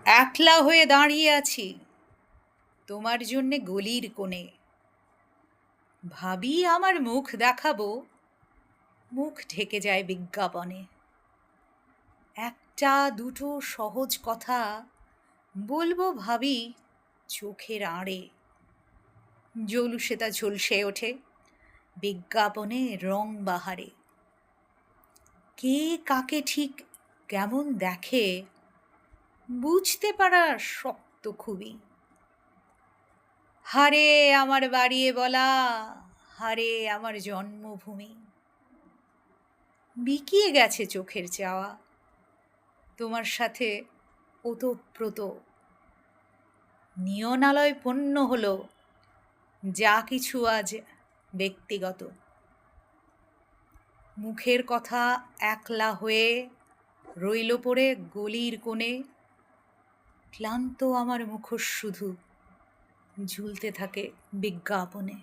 একলা হয়ে দাঁড়িয়ে আছি তোমার জন্যে গলির কোণে। ভাবি আমার মুখ দেখাবো, মুখ ঢেকে যায় বিজ্ঞাপনে। একটা দুটো সহজ কথা বলবো ভাবি চোখের আড়ে। জৌলুসে তা ঝলসে ওঠে বিজ্ঞাপনে রং বাহারে। কে কাকে ঠিক কেমন দেখে বুঝতে পারা শক্ত খুবই। হারে আমার বাড়িয়ে বলা, হারে আমার জন্মভূমি। বিকিয়ে গেছে চোখের চাওয়া, তোমার সাথে ওতপ্রোত। নিয়নালয় পণ্য হলো যা কিছু আজ ব্যক্তিগত। মুখের কথা একলা হয়ে রইল পড়ে গলির কোণে। ক্লান্ত আমার মুখোশ শুধু ঝুলতে থাকে বিজ্ঞাপনে।